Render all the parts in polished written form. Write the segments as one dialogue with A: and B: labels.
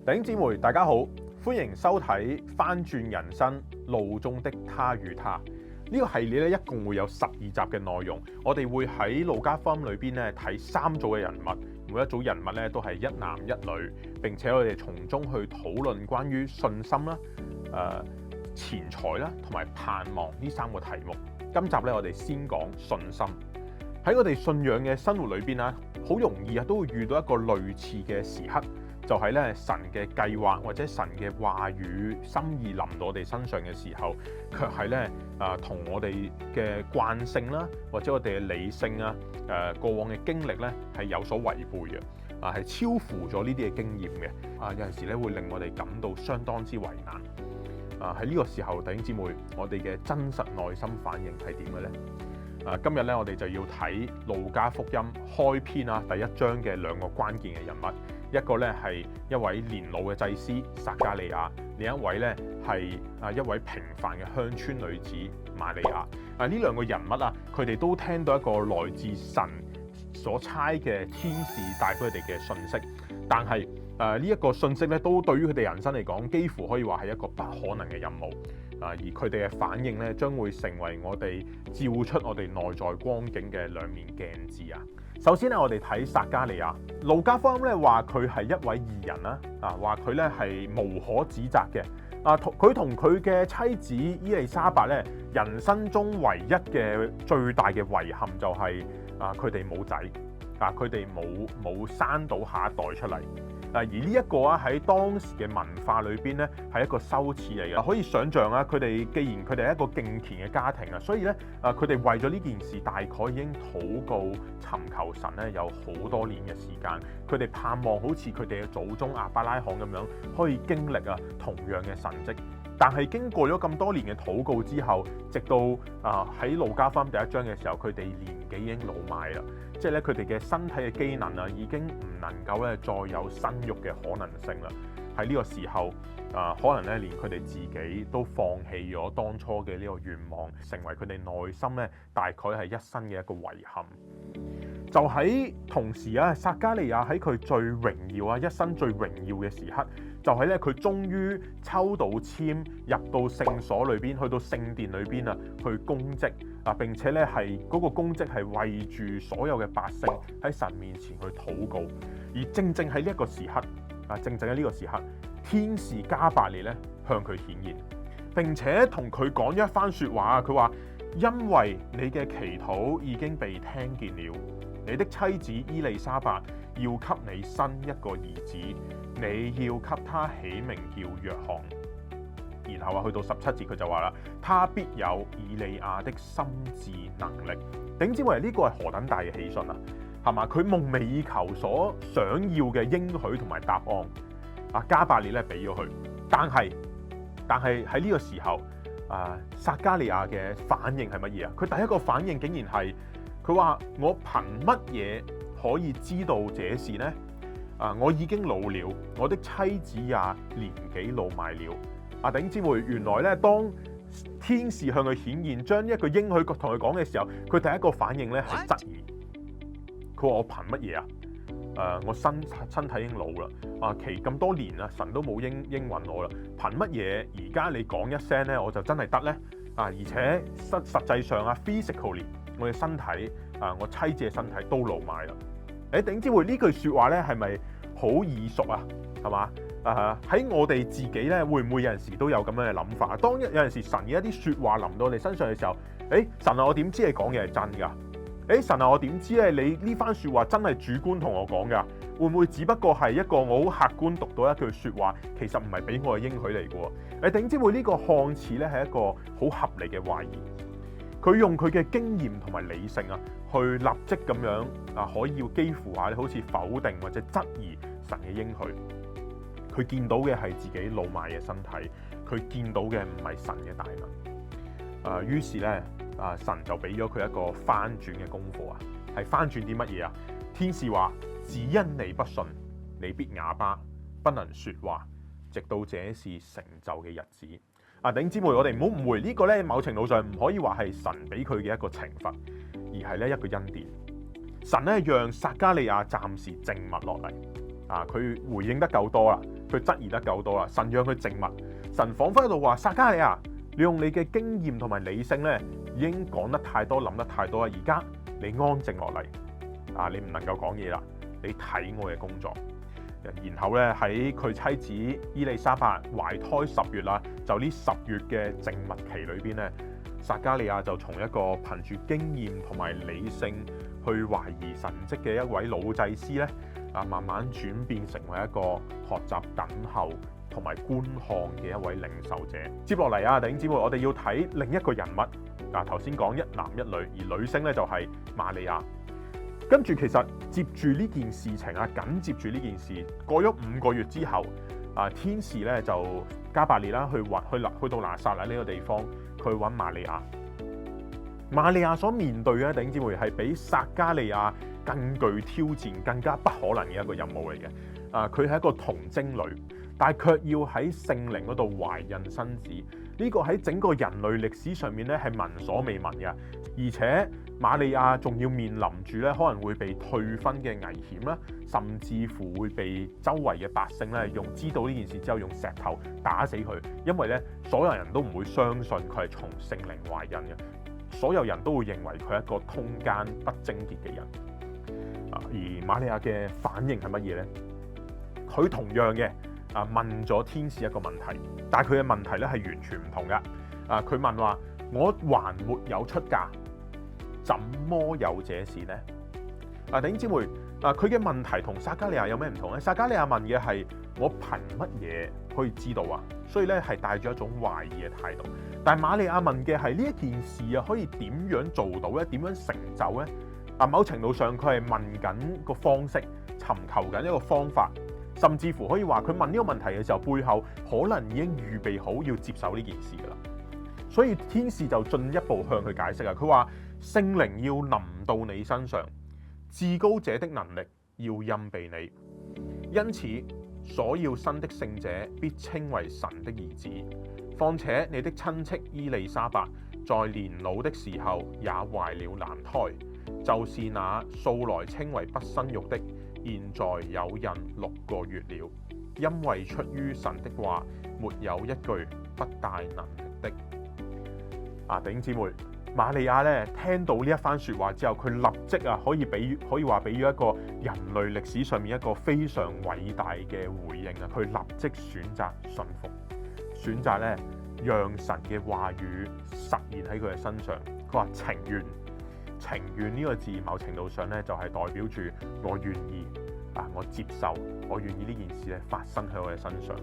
A: 弟兄姊妹，大家好，歡迎收睇翻轉人生路中的他與她。呢個系列咧，一共會有12集嘅內容。我哋會喺路加福音裏邊咧睇3組嘅人物，每一組人物咧都係一男一女，並且我哋從中去討論關於信心啦、錢財啦同埋盼望呢3個題目。今集咧我哋先講信心。喺我哋信仰嘅生活裏邊啦，好容易都會遇到一個類似嘅時刻。就係咧神嘅計劃或者神嘅話語心意臨到我哋身上嘅時候，卻係咧同我哋嘅慣性啦，或者我哋嘅理性啊，過往嘅經歷咧係有所違背嘅，係超乎咗呢啲嘅經驗嘅，有陣時咧會令我哋感到相當之為難。喺呢個時候，弟兄姊妹，我哋嘅真實內心反應係點嘅咧？今日咧我哋就要睇路加福音開篇第1章嘅2個關鍵嘅人物。一個咧係一位年老嘅祭司撒迦利亞，另一位咧係一位平凡嘅鄉村女子瑪利亞。呢2個人物佢哋都聽到一個來自神所差嘅天使帶俾佢哋嘅訊息，但係呢一個訊息咧都對於佢哋人生嚟講，幾乎可以話係一個不可能嘅任務。而佢哋嘅反應咧，將會成為我哋照出我哋內在光景嘅2面鏡子啊！首先咧，我哋睇撒迦利亞。路加福音咧話佢係一位義人啦，話佢咧係無可指責嘅。佢同佢嘅妻子伊麗莎白咧，人生中唯一嘅最大嘅遺憾就係佢哋冇仔，佢哋冇生到下一代出嚟。而呢一個喺當時嘅文化裏邊咧係一個羞恥嚟嘅。可以想像佢哋既然佢哋係一個敬虔嘅家庭所以咧佢哋為咗呢件事大概已經禱告尋求神咧有好多年嘅時間。佢哋盼望好似佢哋嘅祖宗亞伯拉罕咁樣可以經歷同樣嘅神蹟。但係經過咗咁多年嘅禱告之後，直到喺路加福音第1章嘅時候，佢哋年紀已經老邁啦，即係咧佢哋嘅身體嘅機能已經唔能夠咧再有生育嘅可能性啦。喺呢個時候，可能咧連佢哋自己都放棄咗當初嘅呢個願望，成為佢哋內心咧大概係一生嘅一個遺憾。就喺同時撒迦利亞喺佢最榮耀一生最榮耀嘅時刻，就係咧佢終於抽到籤入到聖所裏邊，去到聖殿裏邊去公職並且咧係嗰個公職係為住所有嘅百姓喺神面前去禱告。而正正喺呢一個時刻正正喺呢個時刻，天使加百列咧向佢顯現，並且同佢講一番説話。佢話：因為你嘅祈禱已經被聽見了，你的妻子伊麗莎白要給你生一個兒子，你要給他起名叫約翰。然後去到17節佢就話啦：他必有以利亞的心智能力。頂之為呢個係何等大嘅喜訊係嘛？佢夢寐以求所想要嘅應許同埋答案加百列咧俾咗佢。但係喺呢個時候撒迦利亞嘅反應係乜嘢？佢第一個反應竟然係佢話：我憑乜嘢可以知道這事呢？我已經老了，我的妻子也年紀老邁了。弟兄姊妹，原來咧當天使向佢顯現，將一個應許同佢講嘅時候，佢第一個反應咧係質疑。佢話：我憑乜嘢我身體已經老啦，期咁多年神都冇應允我啦，憑乜嘢而家你講一聲咧，我就真係得咧？而且實際上physically 我嘅身體我妻子嘅身體都老邁啦。弟兄姊妹，呢句説話咧係咪好耳熟係嘛？喺我哋自己咧，會唔會有陣時都有咁樣嘅諗法？當有陣時神嘅一啲説話臨到我哋身上嘅時候，神我點知你講嘢係真㗎？神我點知你呢番説話真係主觀同我講㗎？會唔會只不過係一個我好客觀讀到一句説話，其實唔係俾我嘅應許嚟嘅？弟兄姊妹，呢個看似咧係一個好合理嘅懷疑。佢用佢嘅經驗同埋理性去立即咁樣可以幾乎好似否定或者質疑神嘅應許。佢見到嘅係自己老邁嘅身體，佢見到嘅唔係神嘅大能。於是咧神就俾咗佢一個翻轉嘅功課係翻轉啲乜嘢？天使話：只因你不信，你必啞巴，不能說話，直到這是成就嘅日子。弟兄姊妹，我哋唔好誤會呢個咧，某程度上唔可以話係神俾佢嘅一個懲罰，而係咧一個恩典。神咧讓撒迦利亞暫時靜默落嚟，佢回應得夠多啦，佢質疑得夠多啦。神讓佢靜默，神彷彿喺度話：撒迦利亞，你用你嘅經驗同埋理性咧，已經講得太多，諗得太多啦。而家你安靜落嚟，你唔能夠講嘢啦，你睇我嘅工作。然後咧喺佢妻子伊麗莎白懷胎10月啦，就呢10月嘅靜默期裏邊咧，撒迦利亞就從一個憑住經驗同埋理性去懷疑神蹟嘅一位老祭司咧，慢慢轉變成為一個學習等候同埋觀看嘅一位領袖者。接落嚟弟兄姊妹，我哋要睇另一個人物。頭先講一男一女，而女星咧就係瑪利亞。跟住其實接住呢件事情緊接住呢件事，過咗5個月之後，天使咧就加百列啦去到拿撒勒呢個地方，去揾瑪利亞。瑪利亞所面對嘅弟兄姊妹係比撒迦利亞更具挑戰、更加不可能嘅一個任務嚟嘅。佢係一個童貞女，但係卻要喺聖靈嗰度懷孕生子。呢個喺整個人類歷史上面咧係聞所未聞嘅，而且瑪利亞仲要面臨住咧可能會被退婚嘅危險啦，甚至乎會被周圍嘅百姓咧知道呢件事之後用石頭打死佢，因為咧所有人都唔會相信佢係從聖靈懷孕嘅，所有人都會認為佢係一個通姦不貞潔嘅人。而瑪利亞嘅反應係乜嘢呢？佢同樣嘅問咗天使一個問題，但係佢嘅問題咧係完全唔同嘅。佢問話：我還沒有出嫁，怎麼有這事呢？弟兄姊妹，佢嘅問題同撒迦利亞有咩唔同咧？撒迦利亞問嘅係我憑乜嘢可以知道啊？所以咧係帶咗一種懷疑嘅態度。但係瑪利亞問嘅係呢一件事可以點樣做到咧？點樣成就咧？某程度上佢係問緊個方式，尋求緊一個方法。甚至乎可以話佢問呢個問題嘅時候，背後可能已經預備好要接受呢件事㗎啦。所以天使就進一步向佢解釋佢話聖靈要臨到你身上，至高者的能力要蔭庇你，因此所要生的聖者必稱為神的兒子。況且你的親戚伊麗莎白在年老的時候也懷了男胎，就是那素來稱為不生育的，現在有孕6個月了，因為出於神的話，沒有一句不帶能力的。弟兄姊妹，瑪利亞咧聽到呢一番説話之後，佢立即可以話俾咗一個人類歷史上面一個非常偉大嘅回應啊！佢立即選擇信服，選擇咧讓神嘅話語實現喺佢嘅身上。佢話情願。情願呢個字某程度上咧就係代表住我願意我接受，我願意呢件事咧發生喺我嘅身上。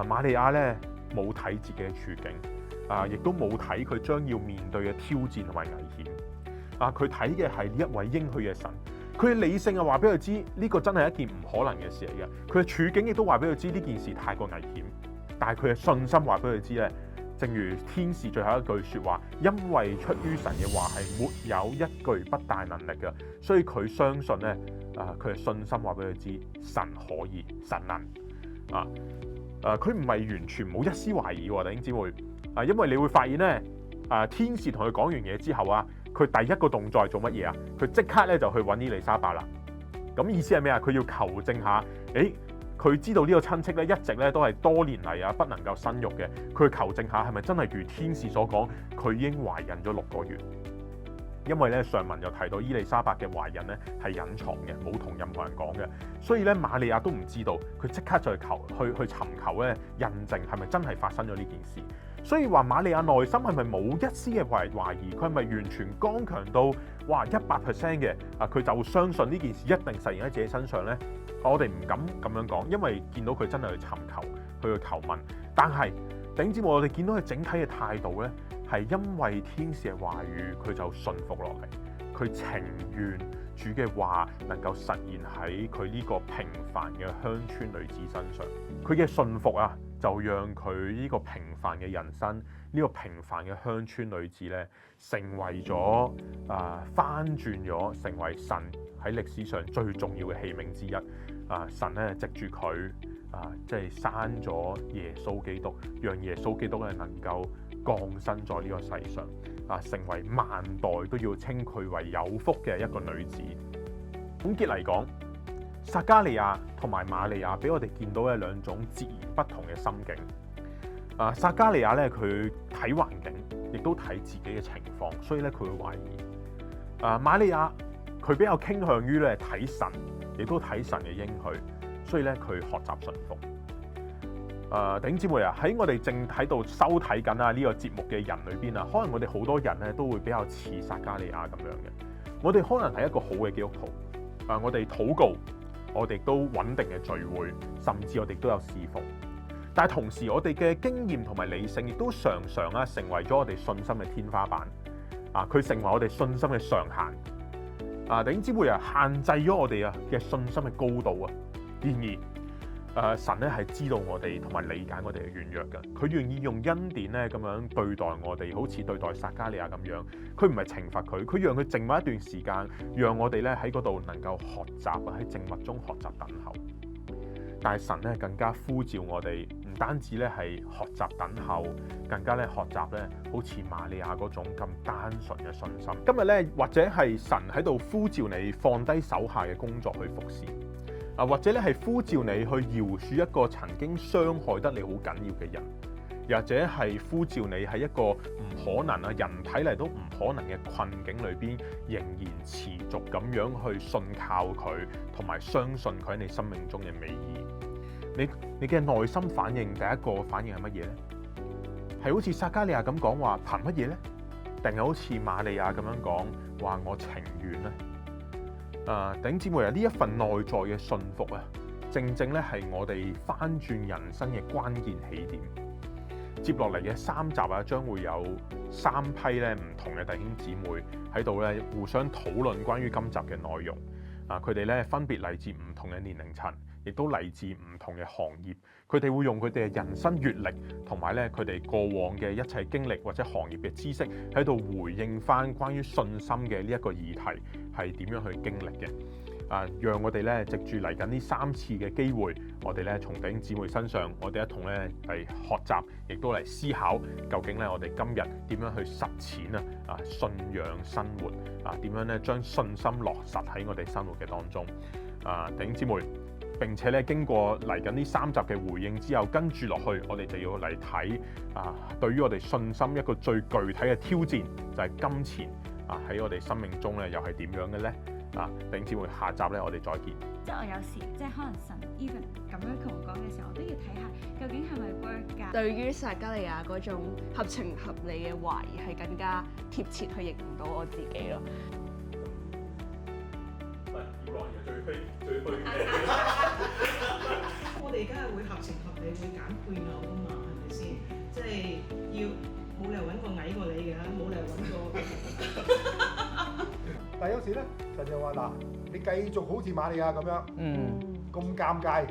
A: 瑪利亞咧冇睇自己嘅處境，亦都冇睇佢將要面對嘅挑戰同埋危險。佢睇嘅係呢一位應許嘅神。佢嘅理性話俾佢知呢個真係一件唔可能嘅事嚟嘅。佢嘅處境亦都話俾佢知呢件事太過危險。但係佢嘅信心話俾佢知咧。正如天使最後一句説話，因為出於神嘅話係沒有一句不帶能力嘅，所以佢相信咧，佢嘅信心話俾佢知，神可以，神能，佢唔係完全冇一絲懷疑喎，弟兄姊妹，因為你會發現咧，天使同佢講完嘢之後佢第一個動作係做乜嘢啊？佢即刻咧就去揾伊麗莎白啦。咁意思係咩啊？佢要求證下，佢知道呢個親戚咧一直咧都係多年嚟不能夠生育嘅，佢求證下係咪真係如天使所講，佢已經懷孕咗6個月。因為咧上文又提到伊麗莎白嘅懷孕咧係隱藏嘅，冇同任何人講嘅，所以咧瑪利亞都唔知道，佢即刻就去尋求咧印證係咪真係發生咗呢件事。所以話瑪利亞內心係咪冇一絲嘅懷疑？佢係咪完全剛強到100% 嘅？佢就相信呢件事一定實現喺自己身上呢？我哋唔敢咁樣講，因為見到佢真係去尋求，去求問。但係弟兄姊妹，我哋見到佢整體嘅態度呢，係因為天使嘅話語，佢就信服落嚟，佢情願主嘅話能夠實現喺佢呢個平凡嘅鄉村女子身上。佢嘅信服就讓佢呢個平凡嘅人生，呢個平凡嘅鄉村女子咧，成為咗翻轉咗，成為神喺歷史上最重要嘅器皿之一。神咧藉住佢即係生咗耶穌基督，讓耶穌基督咧能夠降生在呢個世上，成為萬代都要稱佢為有福嘅一個女子。總結嚟講，撒迦利亞同埋瑪利亞俾我哋見到嘅兩種截然不同嘅心境。撒迦利亞咧，佢睇環境，亦都睇自己嘅情況，所以咧佢會懷疑。瑪利亞佢比較傾向於咧睇神，亦都睇神嘅應許，所以咧佢學習順服。弟兄姊妹啊，喺我哋正喺度收睇緊呢個節目嘅人裏邊啊，可能我哋好多人咧都會比較似撒迦利亞咁樣嘅。我哋可能係一個好嘅基督徒，我哋禱告，我哋都穩定嘅聚會，甚至我哋都有侍奉。但係同時，我哋嘅經驗同埋理性亦都常常成為咗我哋信心嘅天花板。佢成為我哋信心嘅上限。弟兄姊妹啊，限制咗我哋嘅信心嘅高度啊。然而，神咧係知道我哋同埋理解我哋嘅軟弱嘅，佢願意用恩典咧咁樣對待我哋，好似對待撒迦利亞咁樣。佢唔係懲罰佢，佢讓佢靜默一段時間，讓我哋咧喺嗰度能夠學習喺靜默中學習等候。但係神咧更加呼召我哋，唔單止咧係學習等候，更加咧學習咧好似瑪利亞嗰種咁單純嘅信心。今日咧或者係神喺度呼召你放低手下嘅工作去服侍，或者咧係呼召你去饒恕一個曾經傷害得你好緊要嘅人，又或者係呼召你喺一個唔可能人睇嚟都唔可能嘅困境裏邊，仍然持續咁樣去信靠佢，同埋相信佢喺你生命中嘅美意。你嘅內心反應，第一個反應係乜嘢呢？係好似撒迦利亞咁講話憑乜嘢呢？定係好似瑪利亞咁樣講話我情願呢？弟兄姊妹啊，呢一份內在嘅信服啊，正正咧係我哋翻轉人生嘅關鍵起點。接落嚟嘅3集啊，將會有3批咧唔同嘅弟兄姊妹喺度咧互相討論關於今集嘅內容。佢哋咧分別嚟自唔同嘅年齡層，亦都嚟自唔同嘅行業。佢哋會用佢哋嘅人生閲歷同埋咧佢哋過往嘅一切經歷或者行業嘅知識，喺度回應翻關於信心嘅呢一個議題係點樣去經歷嘅。讓我哋咧藉住嚟緊呢3次嘅機會，我哋咧從弟兄姊妹身上，我哋一同咧嚟學習，亦都嚟思考究竟咧我哋今日點樣去實踐信仰生活點樣咧將信心落實喺我哋生活嘅當中。弟兄姊妹，並且咧經過嚟緊呢3集嘅回應之後，跟住落去我哋就要嚟睇對於我哋信心一個最具體嘅挑戰，就係金錢喺我哋生命中咧又係點樣嘅咧？弟兄姊妹，下集咧我哋再見。
B: 即係我有時即係可能神 even 咁樣同我講嘅時候，我都要睇下究竟係咪 work 㗎。
C: 對於撒迦利亞嗰種合情合理嘅懷疑係更加貼切去形容到我自己咯。
A: 要講嘢最虛嘅。
D: 我哋而家係會合情合理會揀配偶㗎嘛，係咪先？即係要冇理由揾個矮過你嘅，冇理由揾個。
E: 但係有時咧，神就話嗱，你繼續好似瑪利亞咁樣，咁尷尬。